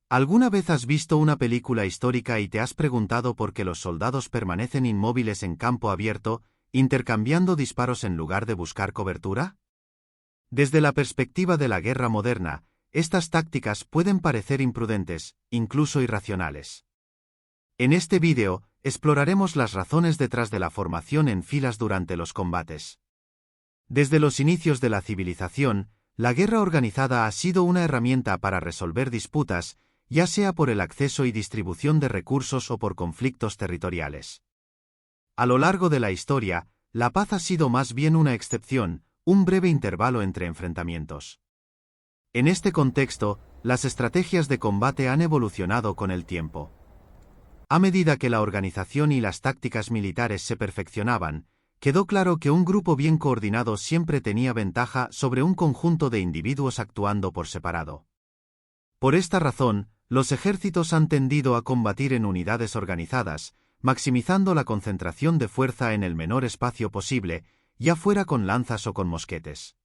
¿Alguna vez has visto una película histórica y te has preguntado por qué los soldados permanecen inmóviles en campo abierto, intercambiando disparos en lugar de buscar cobertura? Desde la perspectiva de la guerra moderna, estas tácticas pueden parecer imprudentes, incluso irracionales. En este vídeo, exploraremos las razones detrás de la formación en filas durante los combates. Desde los inicios de la civilización, la guerra organizada ha sido una herramienta para resolver disputas, ya sea por el acceso y distribución de recursos o por conflictos territoriales. A lo largo de la historia, la paz ha sido más bien una excepción, un breve intervalo entre enfrentamientos. En este contexto, las estrategias de combate han evolucionado con el tiempo. A medida que la organización y las tácticas militares se perfeccionaban, quedó claro que un grupo bien coordinado siempre tenía ventaja sobre un conjunto de individuos actuando por separado. Por esta razón, los ejércitos han tendido a combatir en unidades organizadas, maximizando la concentración de fuerza en el menor espacio posible, ya fuera con lanzas o con mosquetes.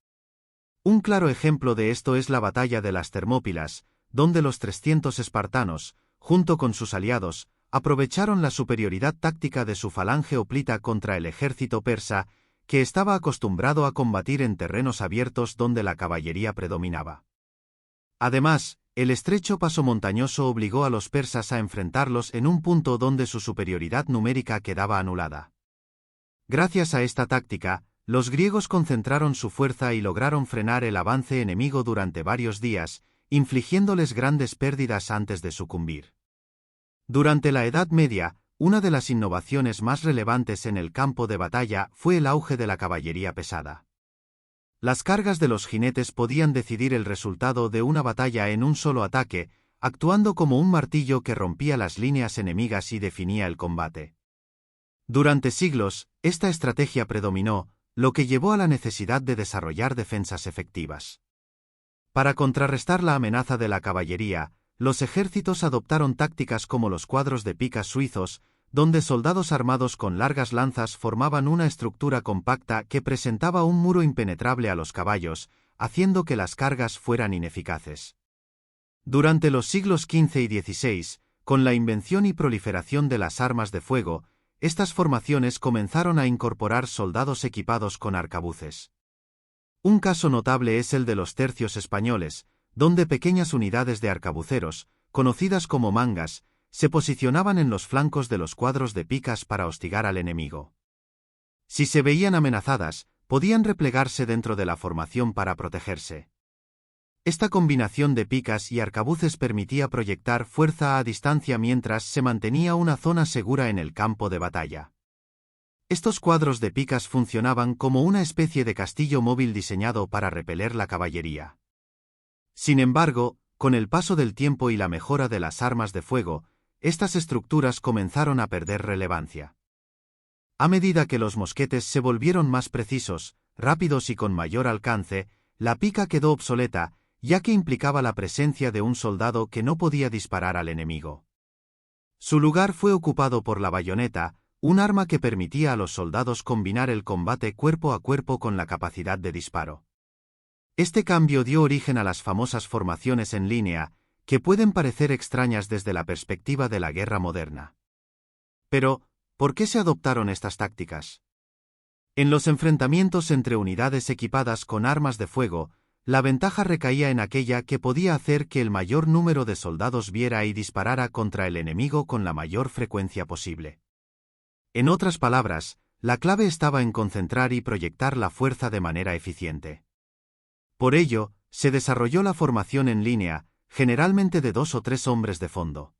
Un claro ejemplo de esto es la batalla de las Termópilas, donde los 300 espartanos, junto con sus aliados, aprovecharon la superioridad táctica de su falange hoplita contra el ejército persa, que estaba acostumbrado a combatir en terrenos abiertos donde la caballería predominaba. Además, el estrecho paso montañoso obligó a los persas a enfrentarlos en un punto donde su superioridad numérica quedaba anulada. Gracias a esta táctica, los griegos concentraron su fuerza y lograron frenar el avance enemigo durante varios días, infligiéndoles grandes pérdidas antes de sucumbir. Durante la Edad Media, una de las innovaciones más relevantes en el campo de batalla fue el auge de la caballería pesada. Las cargas de los jinetes podían decidir el resultado de una batalla en un solo ataque, actuando como un martillo que rompía las líneas enemigas y definía el combate. Durante siglos, esta estrategia predominó, lo que llevó a la necesidad de desarrollar defensas efectivas. Para contrarrestar la amenaza de la caballería, los ejércitos adoptaron tácticas como los cuadros de picas suizos, donde soldados armados con largas lanzas formaban una estructura compacta que presentaba un muro impenetrable a los caballos, haciendo que las cargas fueran ineficaces. Durante los siglos XV y XVI, con la invención y proliferación de las armas de fuego, estas formaciones comenzaron a incorporar soldados equipados con arcabuces. Un caso notable es el de los tercios españoles, donde pequeñas unidades de arcabuceros, conocidas como mangas, se posicionaban en los flancos de los cuadros de picas para hostigar al enemigo. Si se veían amenazadas, podían replegarse dentro de la formación para protegerse. Esta combinación de picas y arcabuces permitía proyectar fuerza a distancia mientras se mantenía una zona segura en el campo de batalla. Estos cuadros de picas funcionaban como una especie de castillo móvil diseñado para repeler la caballería. Sin embargo, con el paso del tiempo y la mejora de las armas de fuego, estas estructuras comenzaron a perder relevancia. A medida que los mosquetes se volvieron más precisos, rápidos y con mayor alcance, la pica quedó obsoleta, ya que implicaba la presencia de un soldado que no podía disparar al enemigo. Su lugar fue ocupado por la bayoneta, un arma que permitía a los soldados combinar el combate cuerpo a cuerpo con la capacidad de disparo. Este cambio dio origen a las famosas formaciones en línea, que pueden parecer extrañas desde la perspectiva de la guerra moderna. Pero, ¿por qué se adoptaron estas tácticas? En los enfrentamientos entre unidades equipadas con armas de fuego, la ventaja recaía en aquella que podía hacer que el mayor número de soldados viera y disparara contra el enemigo con la mayor frecuencia posible. En otras palabras, la clave estaba en concentrar y proyectar la fuerza de manera eficiente. Por ello, se desarrolló la formación en línea, generalmente de 2 o 3 hombres de fondo.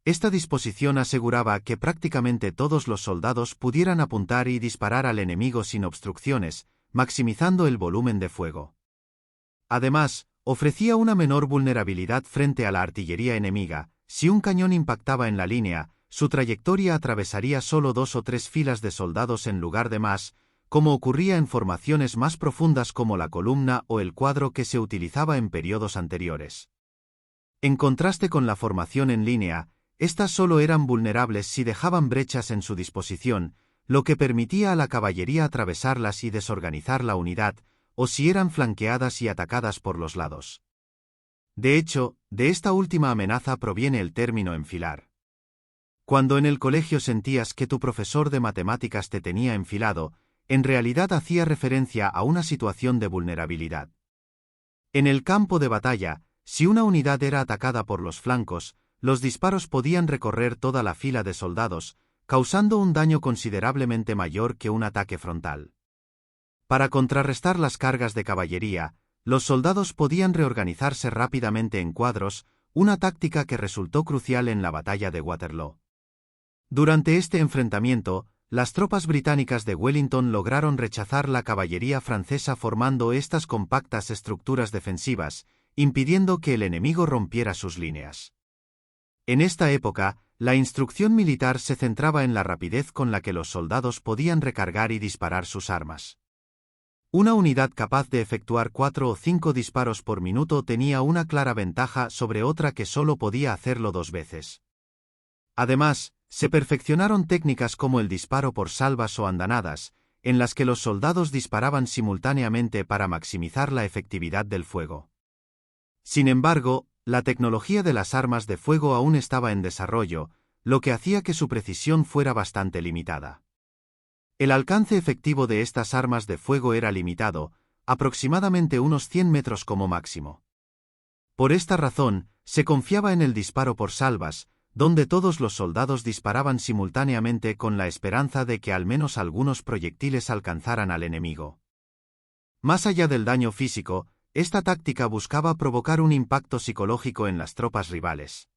Esta disposición aseguraba que prácticamente todos los soldados pudieran apuntar y disparar al enemigo sin obstrucciones, maximizando el volumen de fuego. Además, ofrecía una menor vulnerabilidad frente a la artillería enemiga. Si un cañón impactaba en la línea, su trayectoria atravesaría solo 2 o 3 filas de soldados en lugar de más, como ocurría en formaciones más profundas como la columna o el cuadro que se utilizaba en periodos anteriores. En contraste con la formación en línea, estas solo eran vulnerables si dejaban brechas en su disposición, lo que permitía a la caballería atravesarlas y desorganizar la unidad, o si eran flanqueadas y atacadas por los lados. De hecho, de esta última amenaza proviene el término enfilar. Cuando en el colegio sentías que tu profesor de matemáticas te tenía enfilado, en realidad hacía referencia a una situación de vulnerabilidad. En el campo de batalla, si una unidad era atacada por los flancos, los disparos podían recorrer toda la fila de soldados, causando un daño considerablemente mayor que un ataque frontal. Para contrarrestar las cargas de caballería, los soldados podían reorganizarse rápidamente en cuadros, una táctica que resultó crucial en la batalla de Waterloo. Durante este enfrentamiento, las tropas británicas de Wellington lograron rechazar la caballería francesa formando estas compactas estructuras defensivas, impidiendo que el enemigo rompiera sus líneas. En esta época, la instrucción militar se centraba en la rapidez con la que los soldados podían recargar y disparar sus armas. Una unidad capaz de efectuar 4 o 5 disparos por minuto tenía una clara ventaja sobre otra que solo podía hacerlo 2 veces. Además, se perfeccionaron técnicas como el disparo por salvas o andanadas, en las que los soldados disparaban simultáneamente para maximizar la efectividad del fuego. Sin embargo, la tecnología de las armas de fuego aún estaba en desarrollo, lo que hacía que su precisión fuera bastante limitada. El alcance efectivo de estas armas de fuego era limitado, aproximadamente unos 100 metros como máximo. Por esta razón, se confiaba en el disparo por salvas, donde todos los soldados disparaban simultáneamente con la esperanza de que al menos algunos proyectiles alcanzaran al enemigo. Más allá del daño físico, esta táctica buscaba provocar un impacto psicológico en las tropas rivales.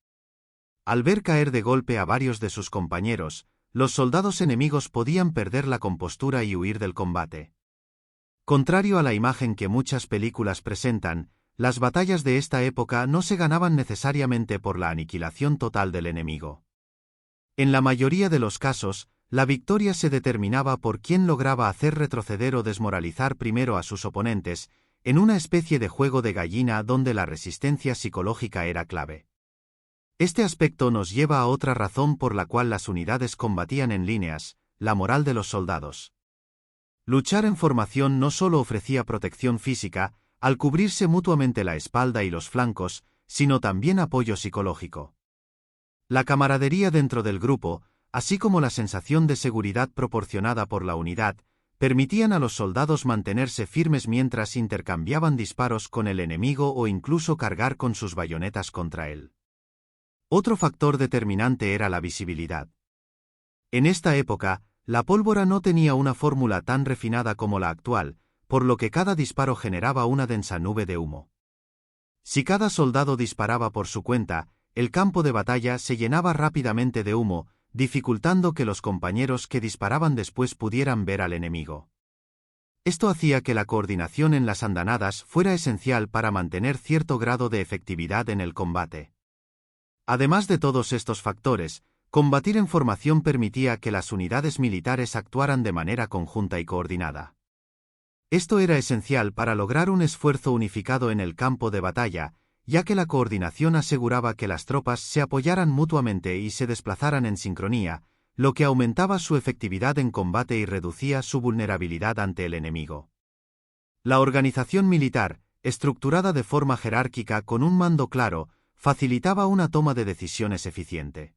Al ver caer de golpe a varios de sus compañeros, los soldados enemigos podían perder la compostura y huir del combate. Contrario a la imagen que muchas películas presentan, las batallas de esta época no se ganaban necesariamente por la aniquilación total del enemigo. En la mayoría de los casos, la victoria se determinaba por quién lograba hacer retroceder o desmoralizar primero a sus oponentes, en una especie de juego de gallina donde la resistencia psicológica era clave. Este aspecto nos lleva a otra razón por la cual las unidades combatían en líneas, la moral de los soldados. Luchar en formación no solo ofrecía protección física, al cubrirse mutuamente la espalda y los flancos, sino también apoyo psicológico. La camaradería dentro del grupo, así como la sensación de seguridad proporcionada por la unidad, permitían a los soldados mantenerse firmes mientras intercambiaban disparos con el enemigo o incluso cargar con sus bayonetas contra él. Otro factor determinante era la visibilidad. En esta época, la pólvora no tenía una fórmula tan refinada como la actual, por lo que cada disparo generaba una densa nube de humo. Si cada soldado disparaba por su cuenta, el campo de batalla se llenaba rápidamente de humo, dificultando que los compañeros que disparaban después pudieran ver al enemigo. Esto hacía que la coordinación en las andanadas fuera esencial para mantener cierto grado de efectividad en el combate. Además de todos estos factores, combatir en formación permitía que las unidades militares actuaran de manera conjunta y coordinada. Esto era esencial para lograr un esfuerzo unificado en el campo de batalla, ya que la coordinación aseguraba que las tropas se apoyaran mutuamente y se desplazaran en sincronía, lo que aumentaba su efectividad en combate y reducía su vulnerabilidad ante el enemigo. La organización militar, estructurada de forma jerárquica con un mando claro, facilitaba una toma de decisiones eficiente.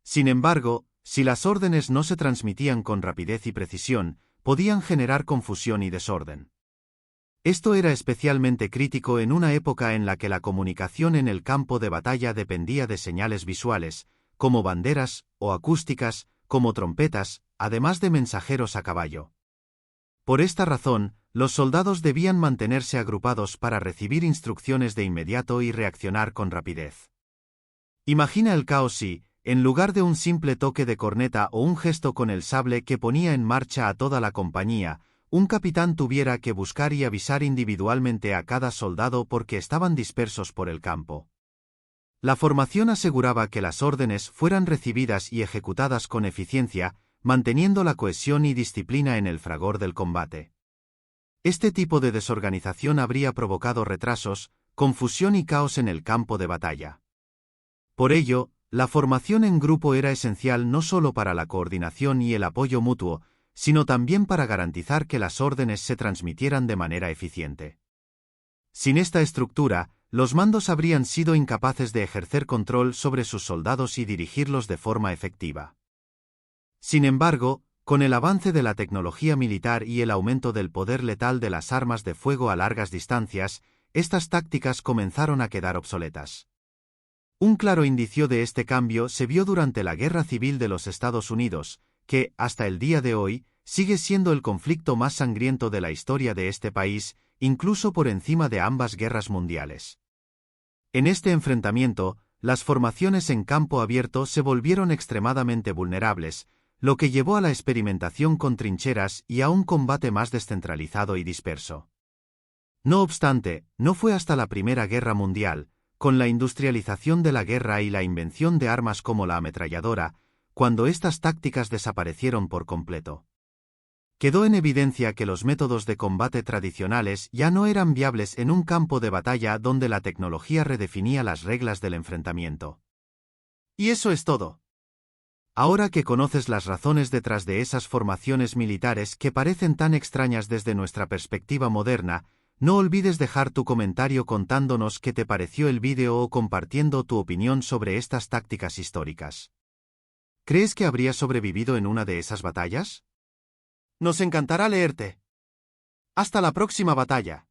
Sin embargo, si las órdenes no se transmitían con rapidez y precisión, podían generar confusión y desorden. Esto era especialmente crítico en una época en la que la comunicación en el campo de batalla dependía de señales visuales, como banderas, o acústicas, como trompetas, además de mensajeros a caballo. Por esta razón, los soldados debían mantenerse agrupados para recibir instrucciones de inmediato y reaccionar con rapidez. Imagina el caos si, en lugar de un simple toque de corneta o un gesto con el sable que ponía en marcha a toda la compañía, un capitán tuviera que buscar y avisar individualmente a cada soldado porque estaban dispersos por el campo. La formación aseguraba que las órdenes fueran recibidas y ejecutadas con eficiencia, manteniendo la cohesión y disciplina en el fragor del combate. Este tipo de desorganización habría provocado retrasos, confusión y caos en el campo de batalla. Por ello, la formación en grupo era esencial no solo para la coordinación y el apoyo mutuo, sino también para garantizar que las órdenes se transmitieran de manera eficiente. Sin esta estructura, los mandos habrían sido incapaces de ejercer control sobre sus soldados y dirigirlos de forma efectiva. Sin embargo, con el avance de la tecnología militar y el aumento del poder letal de las armas de fuego a largas distancias, estas tácticas comenzaron a quedar obsoletas. Un claro indicio de este cambio se vio durante la Guerra Civil de los Estados Unidos, que, hasta el día de hoy, sigue siendo el conflicto más sangriento de la historia de este país, incluso por encima de ambas guerras mundiales. En este enfrentamiento, las formaciones en campo abierto se volvieron extremadamente vulnerables, lo que llevó a la experimentación con trincheras y a un combate más descentralizado y disperso. No obstante, no fue hasta la Primera Guerra Mundial, con la industrialización de la guerra y la invención de armas como la ametralladora, cuando estas tácticas desaparecieron por completo. Quedó en evidencia que los métodos de combate tradicionales ya no eran viables en un campo de batalla donde la tecnología redefinía las reglas del enfrentamiento. Y eso es todo. Ahora que conoces las razones detrás de esas formaciones militares que parecen tan extrañas desde nuestra perspectiva moderna, no olvides dejar tu comentario contándonos qué te pareció el vídeo o compartiendo tu opinión sobre estas tácticas históricas. ¿Crees que habrías sobrevivido en una de esas batallas? Nos encantará leerte. Hasta la próxima batalla.